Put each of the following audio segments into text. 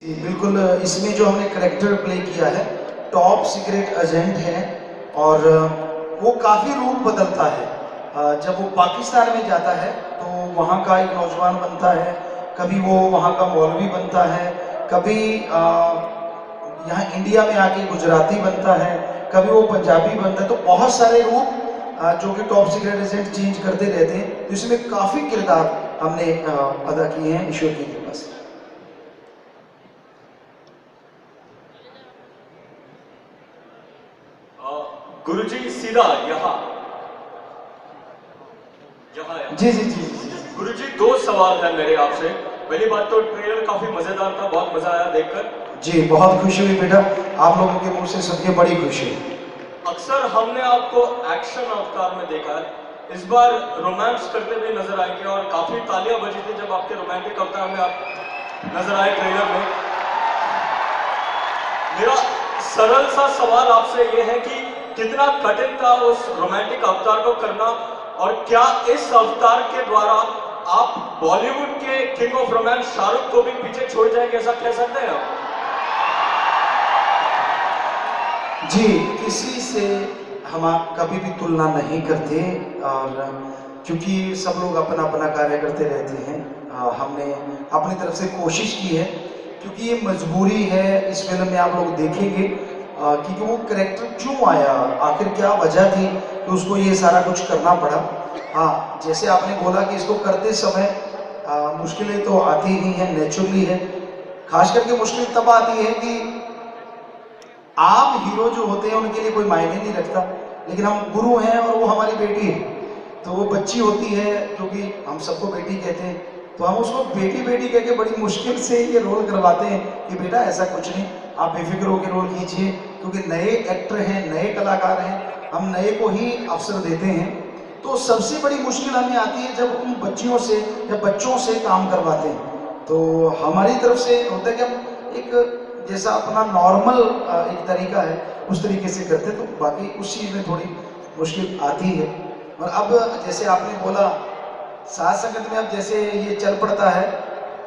बिल्कुल। इसमें जो हमने करेक्टर प्ले किया है टॉप सीक्रेट एजेंट है और वो काफ़ी रूप बदलता है। जब वो पाकिस्तान में जाता है तो वहाँ का एक नौजवान बनता है, कभी वो वहाँ का मौलवी बनता है, कभी यहाँ इंडिया में आके गुजराती बनता है, कभी वो पंजाबी बनता है। तो बहुत सारे रूप जो कि टॉप सीक्रेट एजेंट चेंज करते रहते हैं। तो इसमें काफ़ी किरदार हमने अदा किए हैं ईश्वर की कृपा से। गुरुजी सीधा यहाँ जी जी जी जी। गुरुजी, दो सवाल है मेरे आपसे। पहली बात तो ट्रेलर काफी मजेदार था, बहुत मजा आया देखकर। जी बहुत खुशी हुई बेटा, आप लोगों के मुंह से सुन के बड़ी खुशी हुई। अक्सर हमने आपको एक्शन अवतार में देखा है, इस बार रोमांस करते हुए नजर आएंगे और काफी तालियां बजी थी जब आपके रोमांटिक अवतार में आप नजर आए ट्रेलर में। मेरा सरल सा सवाल आपसे यह है कि कितना कठिन था उस रोमांटिक अवतार को करना, और क्या इस अवतार के द्वारा आप बॉलीवुड के किंग ऑफ रोमांस शाहरुख को भी पीछे छोड़ जाएंगे, ऐसा कह सकते हैं आप? जी, किसी से हम कभी भी तुलना नहीं करते, और क्योंकि सब लोग अपना अपना कार्य करते रहते हैं। हमने अपनी तरफ से कोशिश की है, क्योंकि ये मजबूरी है। इस फिल्म में आप लोग देखेंगे क्योंकि वो कैरेक्टर क्यों आया, आखिर क्या वजह थी कि उसको ये सारा कुछ करना पड़ा। हाँ, जैसे आपने बोला कि इसको करते समय मुश्किलें तो आती ही हैं, नेचुरली है। खास करके मुश्किल तब आती है कि आम हीरो जो होते हैं उनके लिए कोई मायने नहीं रखता, लेकिन हम गुरु हैं और वो हमारी बेटी है। तो वो बच्ची होती है, क्योंकि हम सबको बेटी कहते हैं, तो हम उसको बेटी बेटी कह के बड़ी मुश्किल से ये रोल करवाते हैं कि बेटा ऐसा कुछ नहीं, आप बेफिक्र होकर रोल कीजिए। क्योंकि नए एक्टर हैं, नए कलाकार हैं, हम नए को ही अवसर देते हैं। तो सबसे बड़ी मुश्किल हमें आती है जब उन बच्चियों से या बच्चों से काम करवाते हैं। तो हमारी तरफ से होता है कि हम एक जैसा अपना नॉर्मल एक तरीका है उस तरीके से करते, तो बाकी उस चीज़ में थोड़ी मुश्किल आती है। और अब जैसे आपने बोला साथ संगत में, अब जैसे ये चल पड़ता है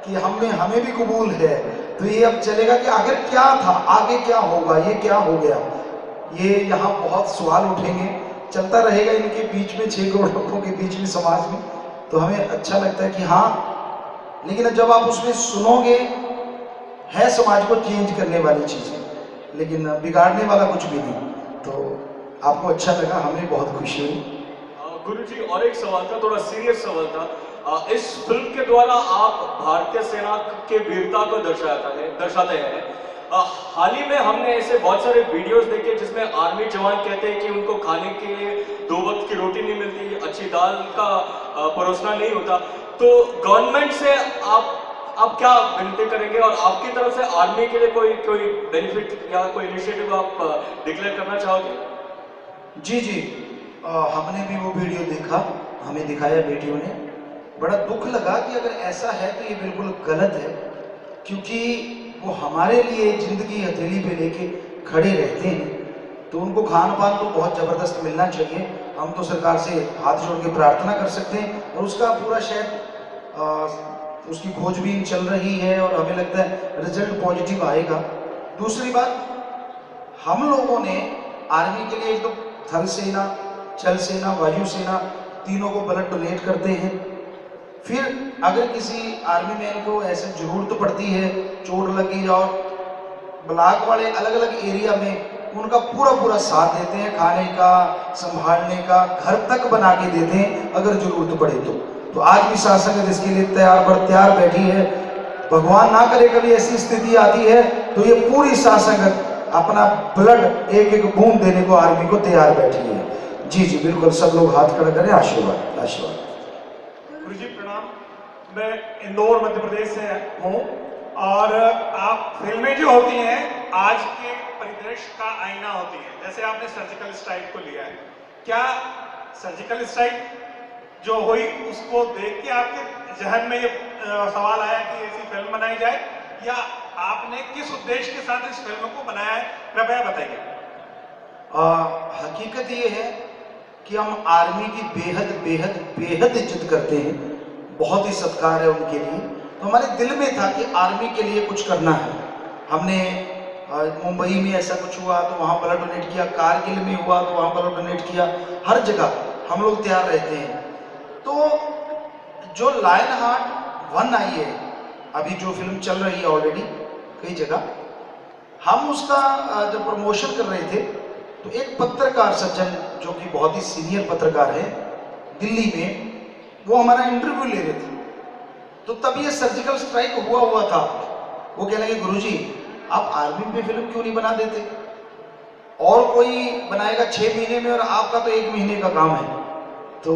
कि हमें भी कबूल है, तो ये अब चलेगा कि आखिर क्या था, आगे क्या होगा, ये क्या हो गया। ये यहाँ बहुत सवाल उठेंगे, चलता रहेगा इनके बीच में, 6 करोड़ लोगों के बीच में, समाज में। तो हमें अच्छा लगता है कि हाँ, लेकिन जब आप उसमें सुनोगे, है समाज को चेंज करने वाली चीज़ें, लेकिन बिगाड़ने वाला कुछ भी नहीं। तो आपको अच्छा लगा, हमें बहुत खुशी हुई। गुरुजी, और एक सवाल था, थोड़ा सीरियस सवाल था। इस फिल्म के द्वारा आप भारतीय सेना के वीरता को दर्शाते हैं। हाल ही में हमने ऐसे बहुत सारे वीडियोस देखे जिसमें आर्मी जवान कहते हैं कि उनको खाने के लिए 2 वक्त की रोटी नहीं मिलती, अच्छी दाल का परोसना नहीं होता। तो गवर्नमेंट से आप क्या विनती करेंगे, और आपकी तरफ से आर्मी के लिए कोई बेनिफिट या कोई इनिशिएटिव आप डिक्लेयर करना चाहोगे? जी जी, हमने भी वो वीडियो देखा, हमें दिखाया बेटियों ने। बड़ा दुख लगा कि अगर ऐसा है तो ये बिल्कुल गलत है, क्योंकि वो हमारे लिए ज़िंदगी हथेली पे लेके खड़े रहते हैं। तो उनको खान पान तो बहुत ज़बरदस्त मिलना चाहिए। हम तो सरकार से हाथ जोड़ के प्रार्थना कर सकते हैं, और उसका पूरा शायद उसकी खोजबीन चल रही है, और हमें लगता है रिजल्ट पॉजिटिव आएगा। दूसरी बात, हम लोगों ने आर्मी के लिए एक तो थल सेना, जल सेना, वायु सेना, तीनों को ब्लड डोनेट करते हैं। फिर अगर किसी आर्मी मैन को ऐसे जरूरत पड़ती है, चोट लगी और ब्लॉक वाले अलग अलग एरिया में उनका पूरा साथ देते हैं, खाने का, संभालने का, घर तक बना के देते हैं अगर जरूरत पड़े तो आज भी शासन इसके लिए तैयार बैठी है। भगवान ना करे कभी ऐसी स्थिति आती है तो ये पूरी शासन अपना ब्लड एक एक बूंद देने को आर्मी को तैयार बैठी है। जी जी बिल्कुल, सब लोग हाथ खड़ा करें, आशीर्वाद आशीर्वाद। गुरुजी प्रणाम, मैं इंदौर मध्य प्रदेश से हूँ, और आप फिल्में जो होती हैं आज के परिदृश्य का आईना होती हैं। जैसे आपने सर्जिकल स्ट्राइक को लिया है, क्या सर्जिकल स्ट्राइक जो हुई उसको देख के आपके जहन में ये सवाल आया कि ऐसी फिल्म बनाई जाए, या आपने किस उद्देश्य के साथ इस फिल्म को बनाया है, कृपया बताइए। हकीकत ये है कि हम आर्मी की बेहद बेहद बेहद इज्जत करते हैं, बहुत ही सत्कार है उनके लिए। तो हमारे दिल में था कि आर्मी के लिए कुछ करना है। हमने मुंबई में ऐसा कुछ हुआ तो वहाँ ब्लड डोनेट किया, कारगिल में हुआ तो वहाँ ब्लड डोनेट किया, हर जगह हम लोग तैयार रहते हैं। तो जो लायन हार्ट 1 आई है, अभी जो फिल्म चल रही है ऑलरेडी कई जगह, हम उसका जब प्रमोशन कर रहे थे तो एक पत्रकार सज्जन जो कि बहुत ही सीनियर पत्रकार है दिल्ली में, वो हमारा इंटरव्यू ले रहे थे। तो तब ये सर्जिकल स्ट्राइक हुआ था। वो कहने लगे गुरुजी आप आर्मी पे फिल्म क्यों नहीं बना देते, और कोई बनाएगा 6 महीने में और आपका तो 1 महीने का काम है। तो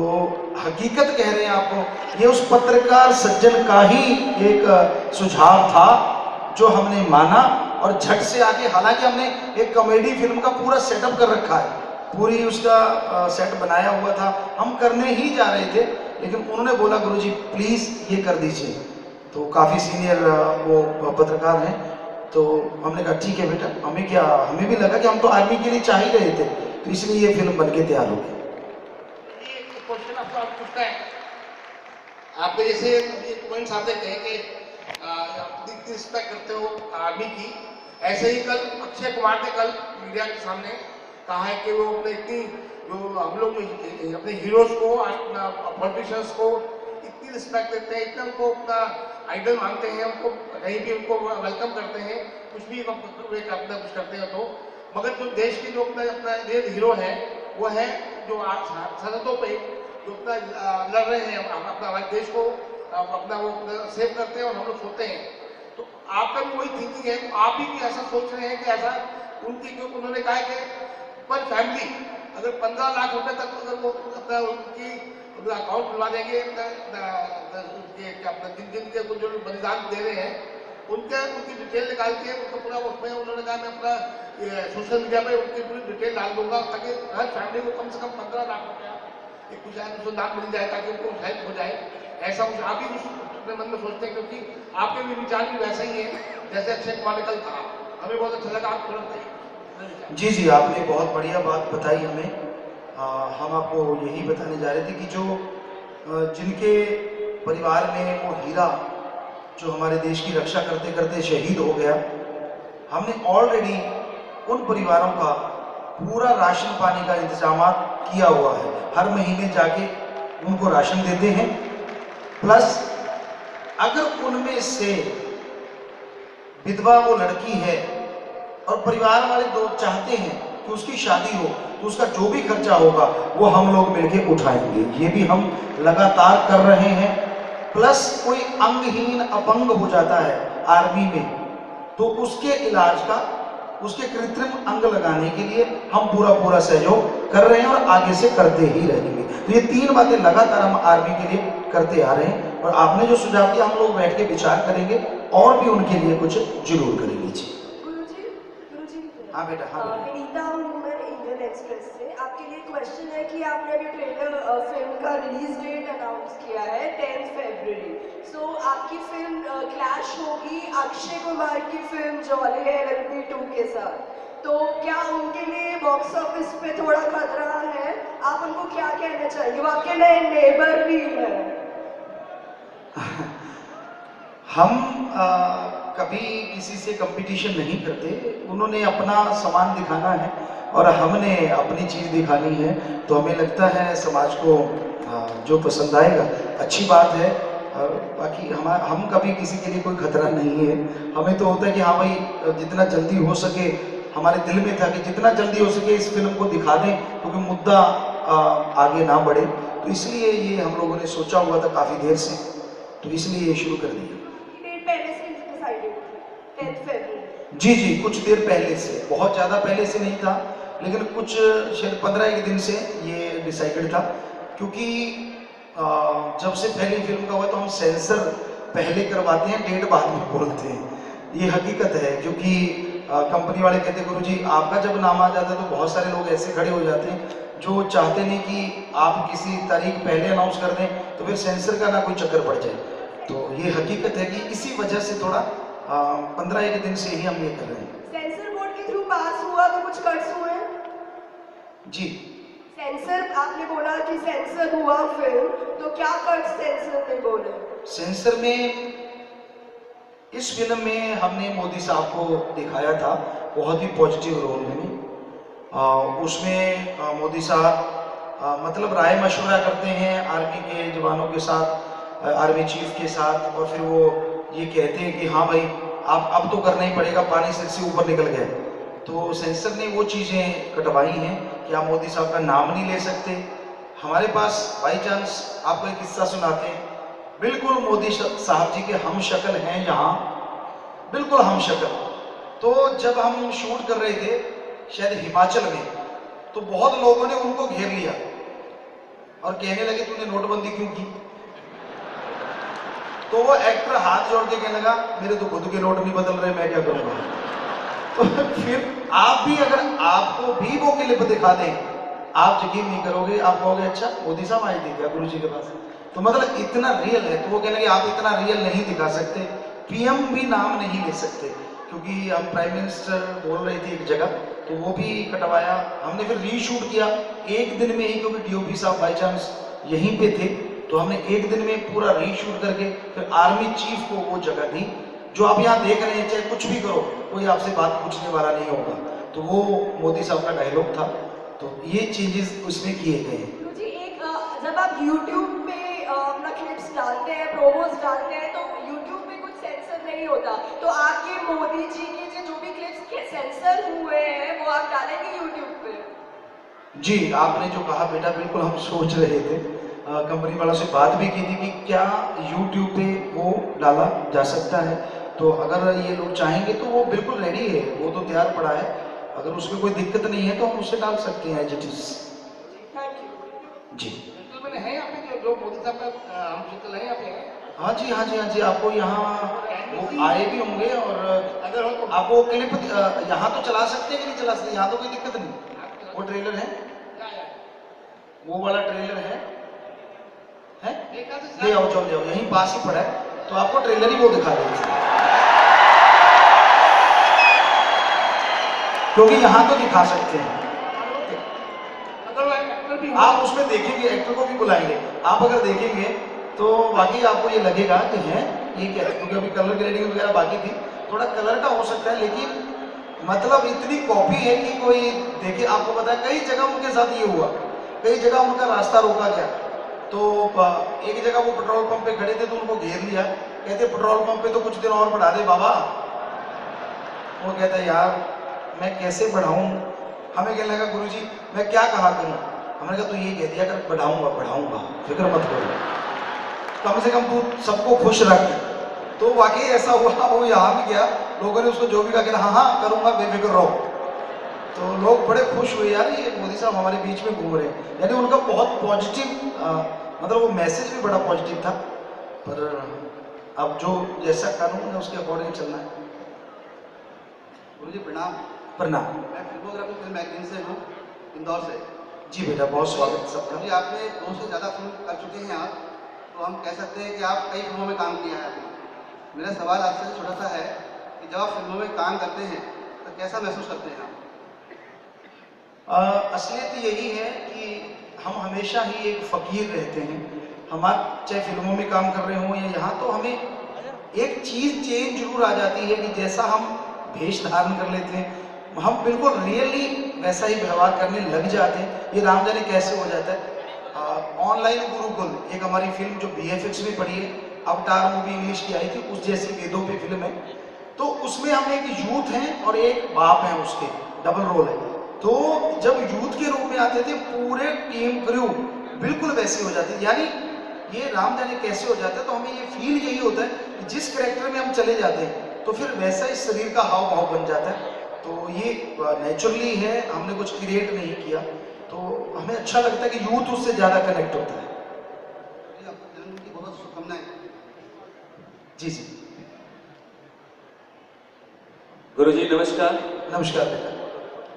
हकीकत कह रहे हैं आपको, ये उस पत्रकार सज्जन का ही एक सुझाव था जो हमने माना और झट से आगे, हालांकि हमने एक कॉमेडी फिल्म का पूरा सेटअप कर रखा है, पूरी उसका सेट बनाया हुआ था, हम करने ही जा रहे थे, लेकिन उन्होंने बोला गुरुजी प्लीज ये कर दीजिए। तो काफ़ी सीनियर वो पत्रकार हैं, तो हमने कहा ठीक है बेटा, हमें क्या, हमें भी लगा कि हम तो आर्मी के लिए चाह ही रहे थे, तो इसलिए ये फिल्म बन के तैयार हो गई। क्वेश्चन आपको आप पूछता है, आपने जैसे पॉइंट्स आपने कहे कि आप रिस्पेक्ट करते हो आर्मी की, ऐसे ही कल अक्षय कुमार ने कल मीडिया के सामने कहा है कि वो अपने इतनी जो हम लोग अपने हीरोज को, पॉलिटिशियंस को इतनी रिस्पेक्ट देते हैं, इतना उनको अपना आइडल मानते हैं, उनको कहीं भी उनको वेलकम करते हैं, कुछ भी अपना कुछ करते हैं तो, मगर जो देश के जो अपना रियल हीरो है वो है जो आज सरहदों पे जो अपना लड़ रहे हैं, अपना हमारे देश को अपना वो सेव करते हैं और हम लोग सोते हैं। तो आपका भी वही थिंकिंग है, तो आप भी ऐसा सोच रहे हैं कि ऐसा उनकी, क्योंकि उन्होंने कहा है कि पर फैमिली अगर 15 लाख रुपए तक अगर वो अपना उनकी अकाउंट खुलवा देंगे, अपना जिन के जो बलिदान दे रहे हैं उनकी डिटेल निकाल के उनको पूरा, उसमें उन्होंने कहा मैं अपना सोशल मीडिया पे उनकी पूरी डिटेल डाल दूंगा ताकि हर फैमिली को कम से कम 15 लाख रुपया कुछ अनुसंधान मिल जाए ताकि उनको हेल्प हो जाए। ऐसा कुछ आप भी अपने मन में सोचते हैं, क्योंकि आपके भी विचार भी वैसे ही है जैसे अक्षय कुमार ने कल कहा, हमें बहुत अच्छा लगा। आप तुरंत कहिए। जी जी, आपने बहुत बढ़िया बात बताई हमें। हम आपको यही बताने जा रहे थे कि जो जिनके परिवार में वो हीरा जो हमारे देश की रक्षा करते करते शहीद हो गया, हमने ऑलरेडी उन परिवारों का पूरा राशन पानी का इंतजाम किया हुआ है। हर महीने जाके उनको राशन देते हैं, प्लस अगर उनमें से विधवा वो लड़की है और परिवार वाले दो चाहते हैं कि उसकी शादी हो, तो उसका जो भी खर्चा होगा वो हम लोग मिलके उठाएंगे। ये भी हम लगातार कर रहे हैं। प्लस कोई अंगहीन अपंग हो जाता है आर्मी में, तो उसके इलाज का, उसके कृत्रिम अंग लगाने के लिए हम पूरा सहयोग कर रहे हैं और आगे से करते ही रहेंगे। तो ये 3 बातें लगातार हम आर्मी के लिए करते आ रहे हैं, और आपने जो सुझाव दिया हम लोग बैठ के विचार करेंगे और भी उनके लिए कुछ जरूर करेंगे। जी हाँ बेटा, हाँ विनीता हूँ मैं इंडियन एक्सप्रेस से। आपके लिए क्वेश्चन है कि आपने अभी ट्रेलर फिल्म का रिलीज डेट अनाउंस किया है 10 फरवरी। सो आपकी फिल्म क्लैश होगी अक्षय कुमार की फिल्म जॉली LLB 2 के साथ, तो क्या उनके लिए बॉक्स ऑफिस पे थोड़ा खतरा है? आप उनको क्या कहना चाहिए? वो आपके नए नेबर भी है। हम कभी किसी से कंपटीशन नहीं करते। उन्होंने अपना सामान दिखाना है और हमने अपनी चीज़ दिखानी है, तो हमें लगता है समाज को जो पसंद आएगा अच्छी बात है। और बाकी हम कभी किसी के लिए कोई खतरा नहीं है। हमें तो होता है कि हाँ भाई जितना जल्दी हो सके, हमारे दिल में था कि जितना जल्दी हो सके इस फिल्म को दिखा दें, क्योंकि मुद्दा आगे ना बढ़े। तो इसलिए ये हम लोगों ने सोचा हुआ था काफ़ी देर से, तो इसलिए ये शुरू कर दिया। जी जी, कुछ देर पहले से, बहुत ज़्यादा पहले से नहीं था, लेकिन कुछ शायद 15 दिन से ये डिसाइडेड था। क्योंकि जब से पहली फिल्म का हुआ तो हम सेंसर पहले करवाते हैं, डेट बाद में बोलते हैं। ये हकीकत है, क्योंकि कंपनी वाले कहते हैं गुरुजी आपका जब नाम आ जाता है तो बहुत सारे लोग ऐसे खड़े हो जाते हैं जो चाहते नहीं कि आप किसी तारीख पहले अनाउंस कर दें, तो फिर सेंसर का ना कोई चक्कर पड़ जाए। तो ये हकीकत है कि इसी वजह से थोड़ा 15 दिन से ही हम ये कर रहे हैं। सेंसर बोर्ड के थ्रू पास हुआ तो कुछ कट्स हुए? जी, सेंसर आपने बोला कि सेंसर हुआ फिल्म, तो क्या कट्स सेंसर ने बोले? सेंसर में इस फिल्म में हमने मोदी साहब को दिखाया था बहुत ही पॉजिटिव रोल में। उसमें मोदी साहब मतलब राय मशवरा करते हैं आर्मी के जवानों के साथ, आर्मी चीफ के साथ, और फिर वो ये कहते हैं कि हाँ भाई आप अब तो करना ही पड़ेगा, पानी से ऊपर निकल गया। तो सेंसर ने वो चीज़ें कटवाई हैं कि आप मोदी साहब का नाम नहीं ले सकते। हमारे पास बाई चांस आपको एक किस्सा सुनाते हैं, बिल्कुल मोदी साहब जी के हम शक्ल हैं यहाँ, बिल्कुल हम शक्ल। तो जब हम शूट कर रहे थे शायद हिमाचल में, तो बहुत लोगों ने उनको घेर लिया और कहने लगे तूने नोटबंदी क्यों की। तो वो एक्टर हाथ जोड़ के कहने लगा मेरे तो खुद के नोट नहीं बदल रहे, मैं क्या करूंगा। तो फिर आप भी अगर आपको भी वो क्लिप दिखा दें, आप यकीन नहीं करोगे, आप कहोगे अच्छा मोदी साहब आए थे क्या गुरु जी के पास। तो मतलब इतना रियल है। तो वो कहने लगे आप इतना रियल नहीं दिखा सकते, पीएम भी नाम नहीं ले सकते, क्योंकि हम प्राइम मिनिस्टर बोल रहे थे एक जगह, तो वो भी कटवाया हमने। फिर रीशूट किया एक दिन में ही, क्योंकि डीओपी साहब बाई चांस यहीं पे थे, तो हमने एक दिन में पूरा रीशूट करके फिर आर्मी चीफ को वो जगह दी जो आप यहाँ देख रहे हैं। चाहे कुछ भी करो कोई आपसे बात पूछने वाला नहीं होगा। तो वो मोदी साहब का डायलॉग था। तो ये चेंजेस उसमें किए गए हैं। गुरु जी एक जब आप YouTube पे अपना क्लिप्स डालते हैं, प्रोमोस डालते हैं, तो YouTube पे कुछ सेंसर नहीं होता, तो आपके मोदी जी के जो भी क्लिप्स के सेंसर हुए हैं वो आप डालेंगे YouTube पे? जी, आपने जो कहा बेटा बिल्कुल हम सोच रहे थे, कंपनी वालों से बात भी की थी कि क्या YouTube पे वो डाला जा सकता है। तो अगर ये लोग चाहेंगे तो वो बिल्कुल रेडी है, वो तो तैयार पड़ा है। अगर उसमें कोई दिक्कत नहीं है तो हम उसे डाल सकते हैं as it is. Thank you जी जेंटलमैन है यहाँ पे जो मोदी साहब का हम शक्ल है यहाँ पे? हाँ जी, हाँ जी, हाँ जी, आपको यहाँ वो आए भी होंगे और अगर हो तो आप वो क्लिप यहाँ तो चला सकते हैं कि नहीं चला सकते, यहाँ तो कोई दिक्कत नहीं। वो ट्रेलर है, वो वाला ट्रेलर है ले आओ, जाओ ले आओ, यहीं पास ही पड़ा है, तो आपको ट्रेलर ही वो दिखा देंगे, क्योंकि यहाँ तो दिखा सकते हैं। आप उसमें देखेंगे, एक्टर को भी बुलाएंगे, आप अगर देखेंगे तो बाकी आपको ये लगेगा कि है ये क्या है, क्योंकि अभी कलर ग्रेडिंग वगैरह बाकी थी, थोड़ा कलर का हो सकता है, लेकिन मतलब इतनी कॉपी है कि कोई देखे। आपको पता है कई जगह उनके साथ ये हुआ, कई जगह उनका रास्ता रोका गया। तो एक जगह वो पेट्रोल पंप पे खड़े थे तो उनको घेर लिया, कहते पेट्रोल पंप पे तो कुछ दिन और बढ़ा दे बाबा। वो कहता है यार मैं कैसे बढ़ाऊं, हमें कहने लगा गुरुजी मैं क्या कहा करूं। हमने कहा तो ये कह दिया कर बढ़ाऊंगा बढ़ाऊंगा, फिक्र मत करो, कम से कम तू सबको खुश रख। तो वाकई ऐसा हुआ, वो यहाँ भी गया, लोगों ने उसको जो भी कहा कहना हाँ हाँ करूंगा बेफिक्र रहो। तो लोग बड़े खुश हुए यार ये मोदी साहब हमारे बीच में घूम रहे हैं, यानी उनका बहुत पॉजिटिव मतलब वो मैसेज भी बड़ा पॉजिटिव था। पर अब जो जैसा कानून है उसके अकॉर्डिंग चलना है। गुरुजी प्रणाम। प्रणाम। मैं फिल्मोग्राफी फिल्म मैगजीन से हूँ, इंदौर से। जी बेटा बहुत स्वागत सबका। जी आपने 2 से ज़्यादा फिल्म कर चुके हैं आप, तो हम कह सकते हैं कि आप कई फिल्मों में काम किया है आपने। मेरा सवाल आपसे छोटा सा है कि जब आप फिल्मों में काम करते हैं तो कैसा महसूस करते हैं आप? असलियत यही है कि हम हमेशा ही एक फ़कीर रहते हैं। हमारे चाहे फिल्मों में काम कर रहे हों या यहाँ, तो हमें एक चीज़ चेंज जरूर आ जाती है कि जैसा हम भेष धारण कर लेते हैं हम बिल्कुल रियली वैसा ही व्यवहार करने लग जाते हैं। ये राम जाने कैसे हो जाता है। ऑनलाइन गुरुकुल एक हमारी फिल्म जो BFX में पड़ी है, अवतार मूवी इंग्लिश की आई थी, उस जैसी वेदों पे फिल्म है। तो उसमें हम एक यूथ हैं और एक बाप हैं, उसके डबल रोल है। तो जब यूथ के रूप में आते थे पूरे टीम क्रू बिल्कुल वैसी हो जाती है, यानी ये राम जाने कैसे हो जाता है। तो हमें ये फील यही होता है कि जिस कैरेक्टर में हम चले जाते हैं तो फिर वैसा ही शरीर का हाव भाव बन जाता है। तो ये नेचुरली है, हमने कुछ क्रिएट नहीं किया, तो हमें अच्छा लगता है कि यूथ उससे ज़्यादा कनेक्ट होता है। जी आपको जन्मदिन की बहुत शुभकामनाएं। जी जी गुरुजी नमस्कार। नमस्कार बेटा।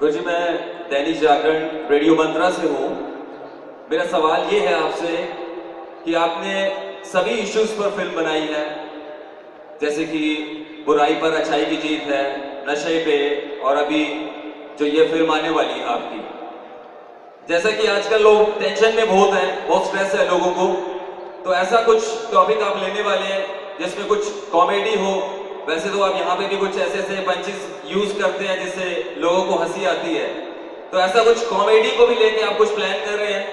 गुरुजी मैं दैनिक जागरण रेडियो मंत्रा से हूँ। मेरा सवाल ये है आपसे कि आपने सभी इश्यूज पर फिल्म बनाई है, जैसे कि बुराई पर अच्छाई की जीत है, नशे पे, और अभी जो ये फिल्म आने वाली है आपकी। जैसा कि आजकल लोग टेंशन में बहुत हैं, बहुत स्ट्रेस है लोगों को, तो ऐसा कुछ टॉपिक आप लेने वाले हैं जिसमें कुछ कॉमेडी हो वैसे तो आप यहाँ पे भी कुछ ऐसे ऐसे पंचेस यूज करते हैं जिससे लोगों को हंसी आती है, तो ऐसा कुछ कॉमेडी को भी लेके आप कुछ प्लान कर रहे हैं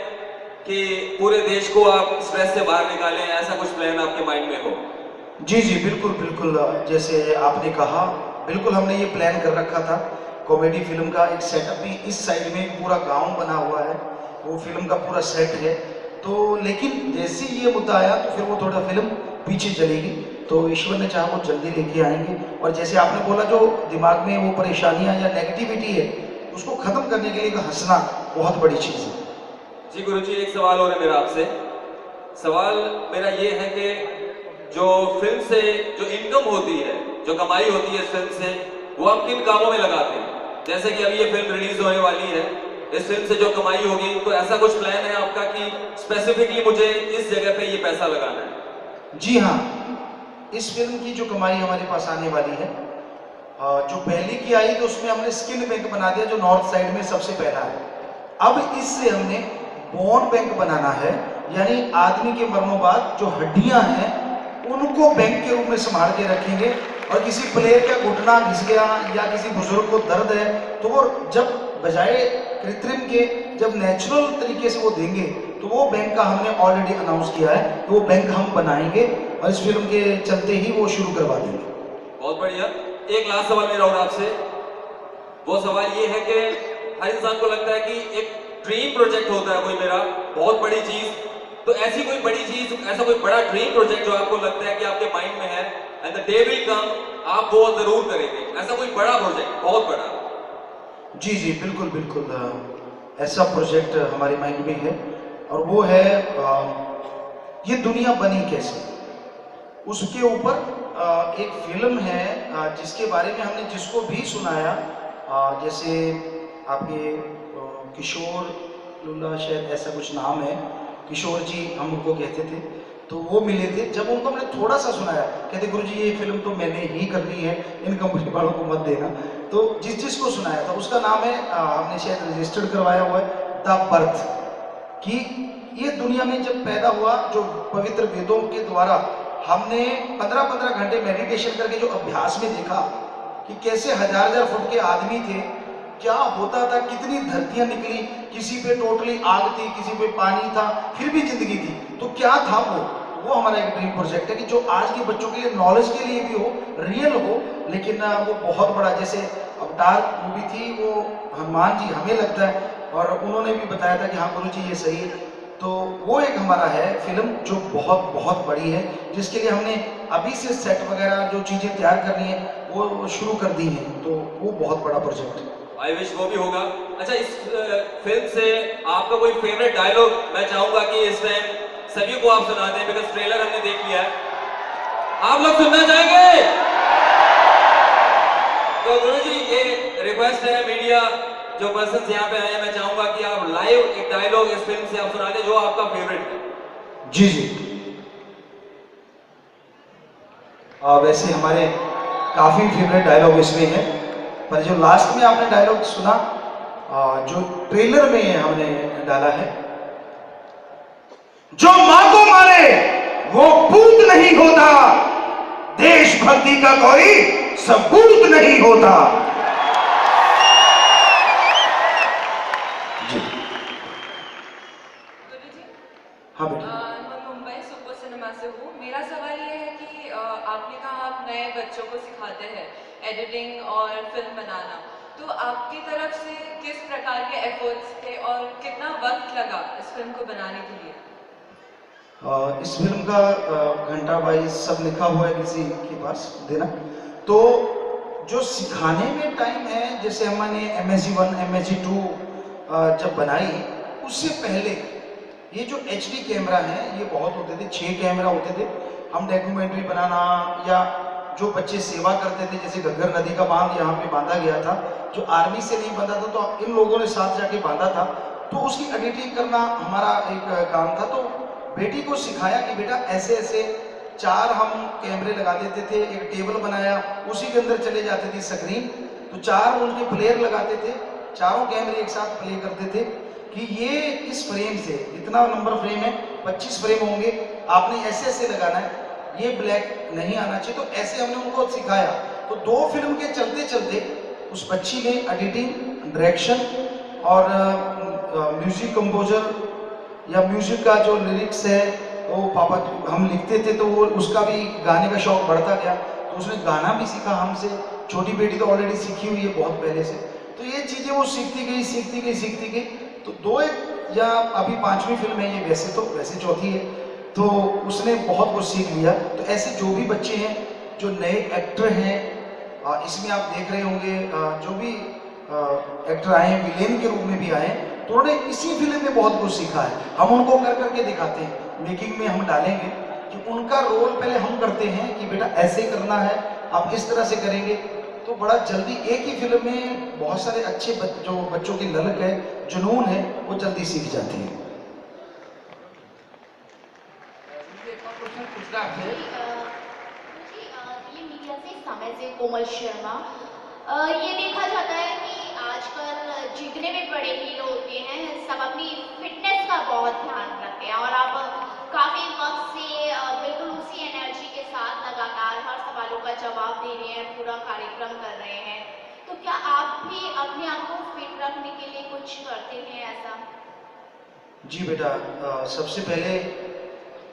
कि पूरे देश को आप स्ट्रेस से बाहर निकालें, ऐसा कुछ प्लान आपके माइंड में हो? जी जी बिल्कुल बिल्कुल, जैसे आपने कहा बिल्कुल हमने ये प्लान कर रखा था कॉमेडी फिल्म का। एक सेटअप भी इस साइड में एक पूरा गांव बना हुआ है, वो फिल्म का पूरा सेट है। तो लेकिन जैसे ये मुद्दा आया तो फिर वो थोड़ा फिल्म पीछे चलेगी, तो ईश्वर ने चाहा वो जल्दी लेके आएंगे। और जैसे आपने बोला जो दिमाग में वो परेशानियां या नेगेटिविटी है उसको खत्म करने के लिए हंसना बहुत बड़ी चीज़ है। जी गुरुजी, एक सवाल और है मेरा आपसे। सवाल मेरा ये है कि जो फिल्म से जो इनकम होती है, जो कमाई होती है इस फिल्म से, वो आप किन कामों में लगाते हैं? जैसे कि अभी ये फिल्म रिलीज होने वाली है, इस फिल्म से जो कमाई होगी, तो ऐसा कुछ प्लान है आपका कि स्पेसिफिकली मुझे इस जगह पे ये पैसा लगाना है? जी हाँ, इस फिल्म की जो कमाई हमारे पास आने वाली है, जो पहली की आई तो उसमें हमने स्किन बैंक बना दिया जो नॉर्थ साइड में सबसे पहला है। अब इससे हमने बोन बैंक बनाना है, यानी आदमी के मरनों बाद जो हड्डियां हैं उनको बैंक के रूप में संभाल के रखेंगे। और किसी प्लेयर का घुटना घिस गया या किसी बुजुर्ग को दर्द है तो वो जब बजाय कृत्रिम के जब नेचुरल तरीके से वो देंगे, तो वो बैंक का हमने ऑलरेडी अनाउंस किया है कि वो बैंक हम बनाएंगे और इस फिल्म के चलते ही वो शुरू करवा देंगे। बहुत बढ़िया। एक लास्ट सवाल मेरा और आपसे, वो सवाल ये है कि हर इंसान को लगता है कि एक ड्रीम प्रोजेक्ट होता है कोई मेरा, बहुत बड़ी चीज, तो ऐसी कोई बड़ी चीज, ऐसा कोई बड़ा ड्रीम प्रोजेक्ट जो आपको लगता है कि आपके माइंड में है and the day will come, आप वो जरूर करेंगे, ऐसा कोई बड़ा प्रोजेक्ट, बहुत बड़ा? जी जी बिल्कुल बिल्कुल, ऐसा प्रोजेक्ट हमारे माइंड में है और वो है ये दुनिया बनी कैसे, उसके ऊपर एक फिल्म है जिसके बारे में हमने जिसको भी सुनाया, जैसे आपके किशोर लुल्ला शायद ऐसा कुछ नाम है, किशोर जी हम उनको कहते थे, तो वो मिले थे। जब उनको हमने थोड़ा सा सुनाया, कहते गुरुजी ये फिल्म तो मैंने ही करनी है, इन कंपनी वालों को मत देना। तो जिसको सुनाया था उसका नाम है, हमने शायद रजिस्टर्ड करवाया हुआ है, द बर्थ, कि ये दुनिया में जब पैदा हुआ, जो पवित्र वेदों के द्वारा हमने 15-15 घंटे मेडिटेशन करके जो अभ्यास में देखा कि कैसे हजार फुट के आदमी थे, क्या होता था, कितनी धरतियां निकली, किसी पे टोटली आग थी, किसी पे पानी था, फिर भी जिंदगी थी, तो क्या था वो हमारा एक ड्रीम प्रोजेक्ट है कि जो आज के बच्चों के लिए नॉलेज के लिए भी हो, रियल हो, लेकिन वो बहुत बड़ा, जैसे अवतार मूवी थी, वो हनुमान जी हमें लगता है, और उन्होंने भी बताया था कि हाँ गुरुजी ये सही है, तो वो एक हमारा है फिल्म जो बहुत बहुत बड़ी है, जिसके लिए हमने अभी से सेट वगैरह जो चीज़ें तैयार करनी है वो शुरू कर दी हैं, तो वो बहुत बड़ा प्रोजेक्ट है। आई विश वो भी होगा। अच्छा, इस फिल्म से आपका कोई फेवरेट डायलॉग मैं चाहूंगा कि इस टाइम सभी को आप सुना दें, बिकॉज ट्रेलर हमने देख लिया है। आप लोग सुनना चाहेंगे? तो गुरुजी ये रिक्वेस्ट है, मीडिया जो पर्सन यहाँ पे आए हैं, मैं चाहूंगा कि आप लाइव एक डायलॉग इस फिल्म से आप सुना दें जो आपका फेवरेट है। जी जी, वैसे हमारे काफी फेवरेट डायलॉग इसमें है, पर जो लास्ट में आपने डायलॉग सुना, जो ट्रेलर में हमने डाला है, जो मां को मारे वो पूत नहीं होता, देशभक्ति का कोई सबूत नहीं होता। जी हाँ बेटा। मैं मुंबई सुपर सिनेमा से हूँ। मेरा सवाल ये है कि आपने कहा आप नए बच्चों को सिखाते हैं एडिटिंग और फिल्म बनाना, तो आपकी तरफ से किस प्रकार के एफर्ट्स थे और कितना वक्त लगा इस फिल्म को बनाने के लिए? इस फिल्म का घंटा वाइज सब लिखा हुआ है किसी के पास देना, तो जो सिखाने में टाइम है, जैसे हमने MSc 1 MSc 2 जब बनाई, उससे पहले ये जो HD कैमरा है ये बहुत होते थे, 6 कैमरा होते थे। हम डॉक्यूमेंट्री बनाना या जो बच्चे सेवा करते थे, जैसे घग्गर नदी का बांध यहाँ पे बांधा गया था, जो आर्मी से नहीं बंधा था, तो इन लोगों ने साथ जाके बांधा था, तो उसकी एडिटिंग करना हमारा एक काम था। तो बेटी को सिखाया कि बेटा ऐसे ऐसे 4 हम कैमरे लगा देते थे, एक टेबल बनाया, उसी के अंदर चले जाते थे स्क्रीन, तो 4 उनके प्लेयर लगाते थे, चारों कैमरे एक साथ प्ले करते थे कि ये इस फ्रेम से, इतना नंबर फ्रेम है, 25 फ्रेम होंगे, आपने ऐसे ऐसे लगाना है। ये ब्लैक नहीं आना चाहिए, तो ऐसे हमने उनको सिखाया। तो 2 फिल्म के चलते चलते उस बच्ची ने एडिटिंग, डायरेक्शन और म्यूजिक कंपोजर या म्यूजिक का जो लिरिक्स है वो पापा हम लिखते थे, तो वो उसका भी गाने का शौक बढ़ता गया, तो उसने गाना भी सीखा हमसे। छोटी बेटी तो ऑलरेडी सीखी हुई है बहुत पहले से, तो ये चीज़ें वो सीखती गई। तो 2 या अभी 5वीं फिल्म है ये, वैसे चौथी है, तो उसने बहुत कुछ सीख लिया। तो ऐसे जो भी बच्चे हैं जो नए एक्टर हैं, इसमें आप देख रहे होंगे जो भी एक्टर आए हैं विलेन के रूप में भी आए हैं, तो उन्होंने इसी फिल्म में बहुत कुछ सीखा है। हम उनको कर करके दिखाते हैं, मेकिंग में हम डालेंगे कि उनका रोल पहले हम करते हैं कि बेटा ऐसे करना है, आप इस तरह से करेंगे, तो बड़ा जल्दी एक ही फिल्म में बहुत सारे अच्छे जो बच्चों की ललक है, जुनून है, वो जल्दी सीख जाती है। ये मीडिया से समय से कोमल शर्मा, ये देखा जाता है कि आजकल जितने भी बड़े हीरो होते हैं सब अपनी फिटनेस का बहुत ध्यान रखते हैं, और आप काफ़ी वक्त से बिल्कुल उसी एनर्जी के साथ लगातार हर सवालों का जवाब दे रहे हैं, पूरा कार्यक्रम कर रहे हैं, तो क्या आप भी अपने आप को फिट रखने के लिए कुछ करते हैं ऐसा? जी बेटा, सबसे पहले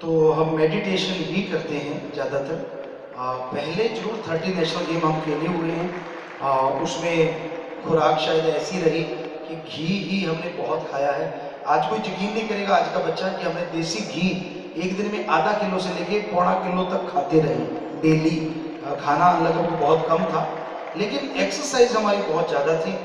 तो हम मेडिटेशन ही करते हैं ज़्यादातर। पहले जरूर 30 नेशनल गेम हम खेले हुए हैं, उसमें खुराक शायद ऐसी रही कि घी ही हमने बहुत खाया है। आज कोई यकीन नहीं करेगा आज का बच्चा कि हमने देसी घी एक दिन में आधा किलो से लेके 1.25 किलो तक खाते रहे डेली। खाना लगभग बहुत कम था, लेकिन एक्सरसाइज हमारी बहुत ज़्यादा थी।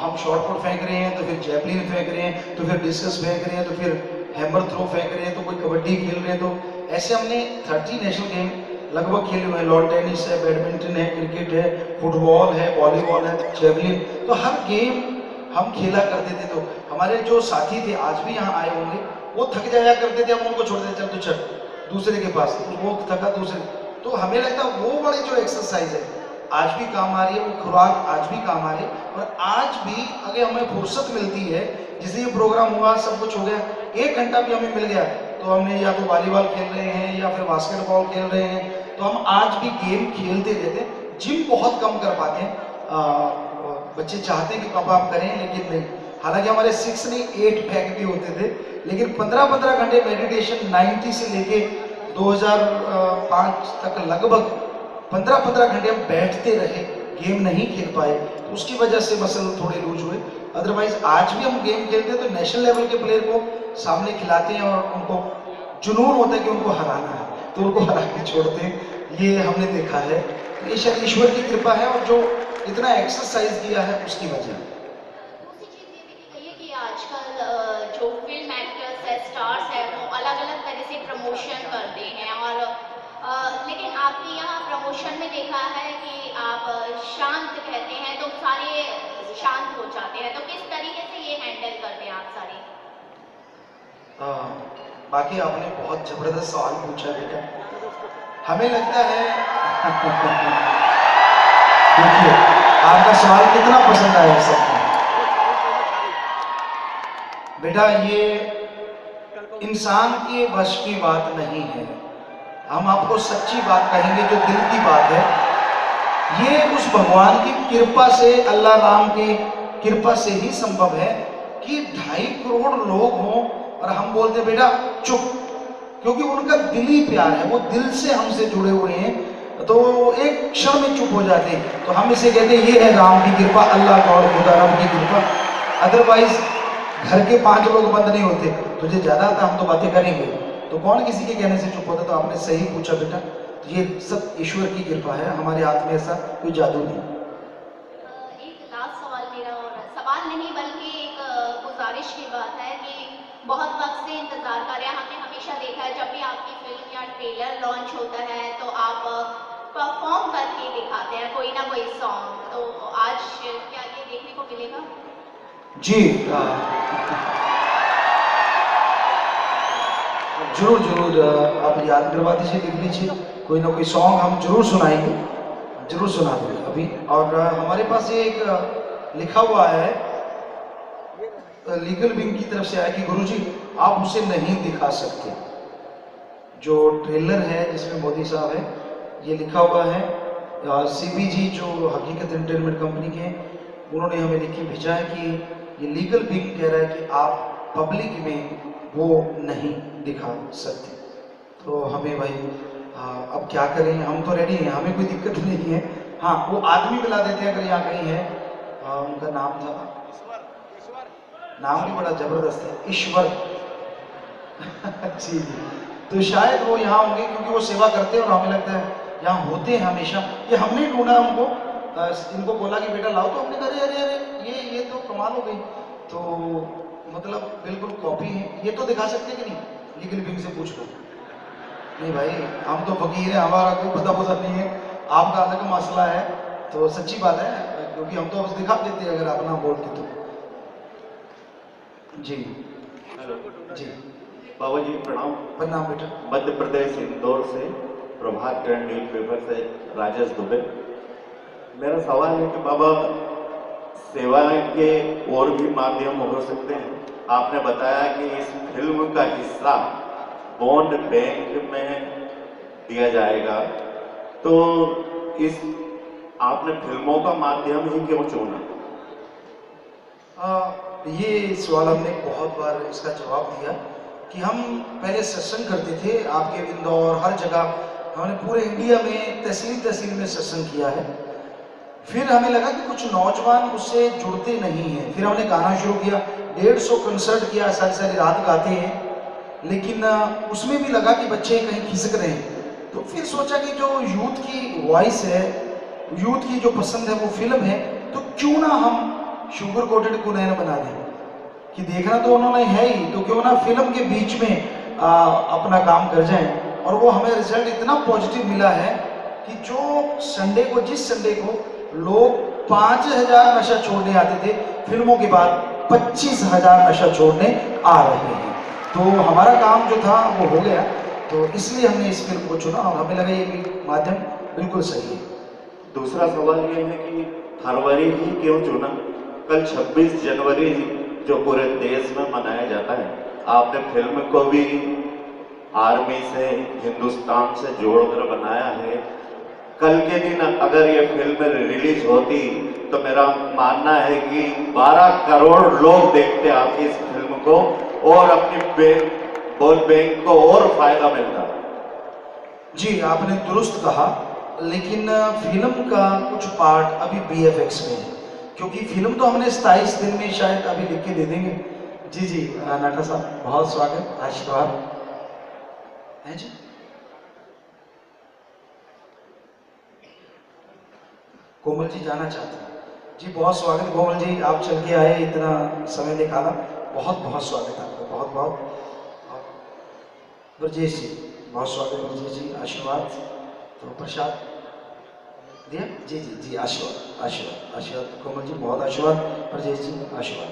हम शॉर्ट पुट फेंक रहे हैं, तो फिर जैवलिन फेंक रहे हैं, तो फिर डिस्कस फेंक रहे हैं, तो फिर हैमर थ्रो फेंक रहे हैं, तो कोई कबड्डी खेल रहे हैं। तो ऐसे हमने 30 नेशनल गेम लगभग खेले हुए हैं। लॉन टेनिस है, बैडमिंटन है, क्रिकेट है, फुटबॉल है, वॉलीबॉल है, जैवलिन, तो हर गेम हम खेला करते थे। तो हमारे जो साथी थे आज भी यहाँ आए होंगे, वो थक जाया करते थे, हम उनको छोड़ देते, चल तो चल दूसरे के पास, वो थका दूसरे। तो हमें लगता है वो वाली जो एक्सरसाइज है आज भी काम आ रही है, वो खुराक आज भी काम आ रही है। और आज भी अगर हमें फुर्सत मिलती है, जैसे ये प्रोग्राम हुआ, सब कुछ हो गया, 1 घंटा भी हमें मिल गया, तो हमने या तो वॉलीबॉल खेल रहे हैं या फिर बास्केटबॉल खेल रहे हैं, तो हम आज भी गेम खेलते रहते हैं। जिम बहुत कम कर पाते हैं, बच्चे चाहते हैं कि पापा आप करें, लेकिन नहीं। हालांकि हमारे 6 नहीं 8 पैक भी होते थे, लेकिन 15-15 घंटे मेडिटेशन 90 से लेके 2005 तक लगभग 15-15 घंटे हम बैठते रहे, गेम नहीं खेल पाए, तो उसकी वजह से मसल थोड़े लूज हुए। अदरवाइज आज भी हम गेम खेलते हैं, तो नेशनल लेवल के प्लेयर को सामने खिलाते हैं और उनको जुनून होता है कि उनको हराना है, तो उनको हरा के छोड़ते हैं। ये हमने देखा है, तो ये शायद ईश्वर की कृपा है और जो इतना एक्सरसाइज किया है उसकी वजह। दूसरी चीज़ ये भी कहिए कि आजकल जो फिल्म एक्टर्स है, स्टार्स है, वो अलग-अलग तरह से प्रमोशन करते हैं, और लेकिन आपके यहाँ प्रमोशन में देखा है कि आप शांत कहते हैं तो सारे शांत हो जाते हैं, तो किस तरीके से ये हैंडल करते हैं आप सारे? बाकी आपने बहुत जबरदस्त सवाल पूछा बेटा। हमें लगता है देखिए आपका सवाल कितना पसंद आया सबको। बेटा ये इंसान के वश की बात नहीं है, हम आपको सच्ची बात कहेंगे जो दिल की बात है। ये उस भगवान की कृपा से, अल्लाह राम की कृपा से ही संभव है कि 2.5 करोड़ लोग हों और हम बोलते बेटा चुप, क्योंकि उनका दिली प्यार है, वो दिल से हमसे जुड़े हुए हैं, तो एक क्षण में चुप हो जाते हैं। तो हम इसे कहते हैं ये है राम की कृपा, अल्लाह गॉड खुदा राम की कृपा। अदरवाइज घर के 5 लोग बंद नहीं होते, तुझे ज्यादा आता हम तो बातें करेंगे, तो कौन किसी के कहने से चुप होता। तो आपने सही पूछा बेटा, तो ये सब ईश्वर की कृपा है, हमारे हाथ में ऐसा कोई जादू नहीं। एक लास्ट सवाल मेरा, और सवाल नहीं बल्कि एक गुजारिश की बात है कि बहुत वक्त से इंतजार कर रहे हैं, हमने हमेशा देखा है जब भी आपकी फिल्म या ट्रेलर लॉन्च होता है तो आप परफॉर्म करके दिखाते हैं कोई ना कोई सॉन्ग, तो आज क्या ये देखने को मिलेगा? जी जरूर जरूर, आप याद करवा दीजिए, लिख लीजिए, कोई ना कोई सॉन्ग हम जरूर सुनाएंगे, जरूर सुना देंगे अभी। और हमारे पास ये एक लिखा हुआ है, लीगल विंग की तरफ से आया कि गुरुजी आप उसे नहीं दिखा सकते, जो ट्रेलर है जिसमें मोदी साहब है, ये लिखा हुआ है CBG जो हकीकत एंटरटेनमेंट कंपनी के हैं, उन्होंने हमें लिख के भेजा है कि ये लीगल बिंग कह रहा है कि आप पब्लिक में वो नहीं दिखा सकते। तो हमें भाई अब क्या करें, हम तो रेडी हैं, हमें कोई दिक्कत नहीं है। हाँ, वो आदमी मिला देते हैं अगर यहाँ कहीं है, उनका नाम था, नाम भी बड़ा जबरदस्त है, ईश्वर जी जी। तो शायद वो यहाँ होंगे क्योंकि वो सेवा करते हैं और हमें लगता है यहाँ होते हैं हमेशा। ये हमने ढूंढा उनको, इनको बोला कि बेटा लाओ, तो हमने कहा अरे अरे अरे ये तो कमाल हो गई। तो मतलब बिल्कुल कॉपी है। ये तो दिखा सकते हैं कि नहीं, लीगल बिंग से पूछ लो। नहीं भाई, हम तो फकीर हैं, हमारा कोई पता नहीं है, आपका अलग मसला है। तो सच्ची बात है, क्योंकि हम तो बस दिखा देते हैं अगर आप ना बोलते तो। जी हेलो जी, बाबा जी प्रणाम। प्रणाम बेटा। मध्य प्रदेश इंदौर से प्रभात ग्रैंड न्यूज पेपर से राजेश दुबे। मेरा सवाल है कि बाबा, सेवा के और भी माध्यम हो सकते हैं। आपने बताया कि इस फिल्म का हिस्सा बॉन्ड बैंक में दिया जाएगा, तो इस आपने फिल्मों का माध्यम ही क्यों चुना? ये सवाल हमने बहुत बार इसका जवाब दिया कि हम पहले सत्संग करते थे आपके इंदौर, हर जगह हमने पूरे इंडिया में तहसील तहसील में सत्संग किया है। फिर हमें लगा कि कुछ नौजवान उससे जुड़ते नहीं हैं। फिर हमने गाना शुरू किया, 150 कंसर्ट किया, सारी सारी रात गाते हैं, लेकिन उसमें भी लगा कि बच्चे कहीं खिसक रहे हैं। तो फिर सोचा कि जो यूथ की वॉइस है, यूथ की जो पसंद है वो फिल्म है, तो क्यों ना हम शुगर कोटेड कुनैन बना दें, कि देखना तो उन्होंने है ही, तो क्यों ना फिल्म के बीच में अपना काम कर जाएं। और वो हमें रिजल्ट इतना पॉजिटिव मिला है कि जो संडे को, जिस संडे को लोग 5000 नशा छोड़ने आते थे, फिल्मों के बाद 25,000 नशा छोड़ने आ रहे हैं। तो हमारा काम जो था वो हो गया, तो इसलिए हमने इस फिल्म को चुना और हमें लगा ये माध्यम बिल्कुल सही है। दूसरा सवाल ये है कि फरवरी ही क्यों चुना? कल 26 जनवरी जो पूरे देश में मनाया जाता है, आपने फिल्म को भी आर्मी से, हिंदुस्तान से जोड़कर बनाया है। कल के दिन अगर ये फिल्म रिलीज होती तो मेरा मानना है कि 12 करोड़ लोग देखते आपकी इस फिल्म को और अपनी वोट बैंक को और फायदा मिलता। जी, आपने दुरुस्त कहा, लेकिन फिल्म का कुछ पार्ट अभी BFX में है, क्योंकि फिल्म तो हमने 27 दिन में शायद अभी लिख के दे देंगे। जी जी नाटा साहब, बहुत स्वागत, आशीर्वाद है जी। कोमल जी जाना चाहते हैं जी, बहुत स्वागत कोमल जी, आप चल के आए, इतना समय निकाला, बहुत बहुत स्वागत आपका, बहुत बहुत। ब्रजेश जी, बहुत स्वागत ब्रजेश जी, आशीर्वाद। तो प्रसाद दिया जी जी जी, आशीर्वाद आशीर्वाद आशीर्वाद कोमल जी, बहुत आशीर्वाद, ब्रजेश जी आशीर्वाद।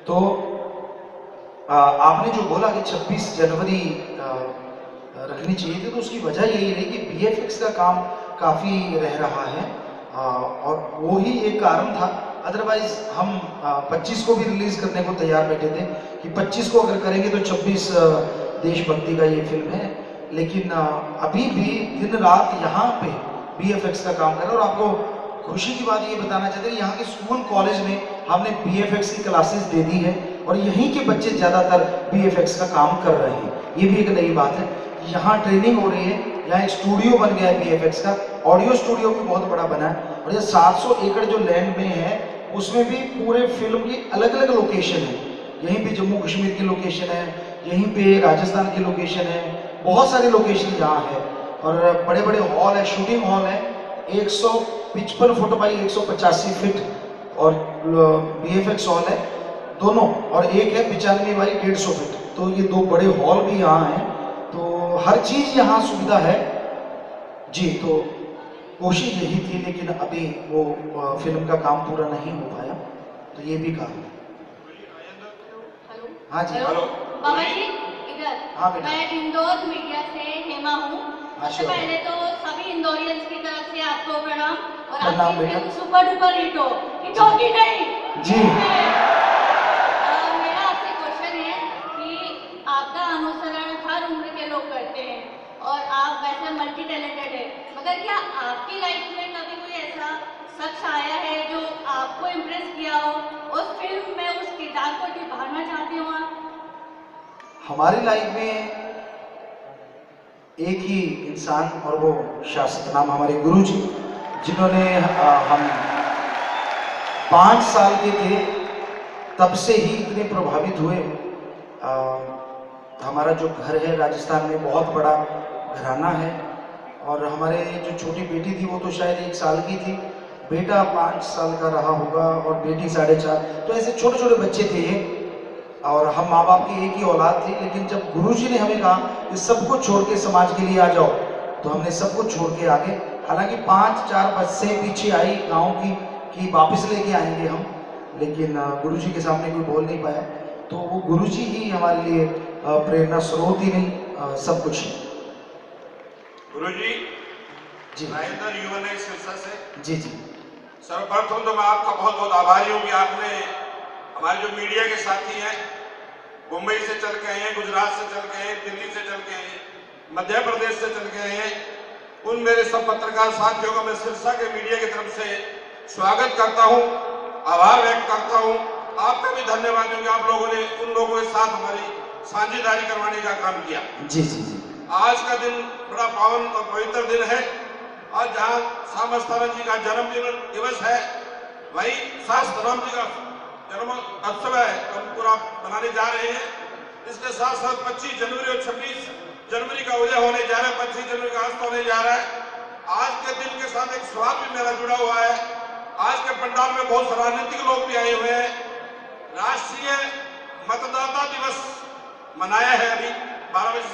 तो आपने जो बोला कि 26 जनवरी रखनी चाहिए थी, तो उसकी वजह यही रही कि BFX का काम काफ़ी रह रहा है, और वो ही एक कारण था। अदरवाइज हम 25 को भी रिलीज करने को तैयार बैठे थे कि 25 को अगर करेंगे तो 26 देशभक्ति का ये फिल्म है, लेकिन अभी भी दिन रात यहाँ पे BFX का काम कर रहे हैं। और आपको खुशी की बात ये बताना चाहते हैं, यहाँ के स्कूल कॉलेज में हमने BFX की क्लासेस दे दी है और यहीं के बच्चे ज़्यादातर BFX का काम कर रहे हैं। ये भी एक नई बात है, यहाँ ट्रेनिंग हो रही है, यहाँ एक स्टूडियो बन गया है BFX का, ऑडियो स्टूडियो भी बहुत बड़ा बना है। और ये 700 एकड़ जो लैंड में है, उसमें भी पूरे फिल्म की अलग अलग लोकेशन है। यहीं पे जम्मू कश्मीर की लोकेशन है, यहीं पे राजस्थान की लोकेशन है, बहुत सारी लोकेशन यहाँ है। और बड़े बड़े हॉल है, शूटिंग हॉल है, 155 फुट बाई 185 फीट, और BFX हॉल है दोनों, और एक है 95 बाई 150 फीट। तो ये दो बड़े हॉल भी यहाँ हैं, तो हर चीज़ यहाँ सुविधा है जी। तो कोशिश यही थी, लेकिन अभी वो फिल्म का काम पूरा नहीं हो पाया, तो ये भी कारण है। हाँ जी, हेलो बाबा जी, इधर। हाँ बेटा। मैं इंदौर मीडिया से हेमा हूँ। सबसे पहले तो सभी इंदौरियंस की तरफ से आपको प्रणाम, और आपकी फिल्म सुपर डुपर हिट होगी नहीं जी। मेरा आपसे क्वेश्चन है कि आपका अनुसरण हर उम्र के लोग करते हैं, मल्टी टैलेंटेड है, मगर क्या आपकी लाइफ में कभी कोई ऐसा शख्स आया है जो आपको इम्प्रेस किया हो और फिल्म में उस किरदार को निभाना चाहते हो आप? हमारी लाइफ में एक ही इंसान, और वो शाश्वत नाम हमारे गुरुजी, जिन्होंने हम 5 साल के थे तब से ही इतने प्रभावित हुए। हमारा जो घर है राजस्थान में बहुत बड़ा घराना है, और हमारे जो छोटी बेटी थी वो तो शायद 1 साल की थी, बेटा 5 साल का रहा होगा और बेटी 4.5। तो ऐसे छोटे छोटे बच्चे थे ये, और हम माँ बाप की एक ही औलाद थी। लेकिन जब गुरुजी ने हमें कहा कि सब कुछ छोड़ के समाज के लिए आ जाओ, तो हमने सब कुछ छोड़ के आगे। हालांकि 5-4 बसें पीछे आई गांव की कि वापस लेके आएंगे हम, लेकिन गुरुजी के सामने कोई बोल नहीं पाया। तो वो गुरुजी ही हमारे लिए प्रेरणा स्रोत ही नहीं, सब कुछ है। गुरुजी जी राजेंद्र युवन है सिरसा से। जी जी सर्वप्रथम तो मैं आपका बहुत बहुत आभारी हूँ कि आपने हमारे जो मीडिया के साथी हैं, मुंबई से चल के आए हैं, गुजरात से चल के आए हैं, दिल्ली से चल के आए हैं, मध्य प्रदेश से चल के आए हैं, उन मेरे सब पत्रकार साथियों का मैं सिरसा के मीडिया की तरफ से स्वागत करता हूं, आभार व्यक्त करता हूं। आपका भी धन्यवाद क्योंकि आप लोगों ने उन लोगों के साथ हमारी साझेदारी करवाने का काम किया। जी जी जी आज का दिन बड़ा पावन और पवित्र दिन है। आज जहाँ सामस्तानंद जी का जन्म दिवस है, वही शास्त्रनाम जी का जन्म उत्सव है, हम पूरा मनाने जा रहे हैं। इसके साथ साथ 25 जनवरी और 26 जनवरी का उदय होने जा रहा है, 25 जनवरी का अस्त होने जा रहा है। आज के दिन के साथ एक सवाल भी मेरा जुड़ा हुआ है। आज के पंडाल में बहुत राजनीतिक लोग भी आए हुए हैं। राष्ट्रीय मतदाता दिवस मनाया है अभी 12 बजे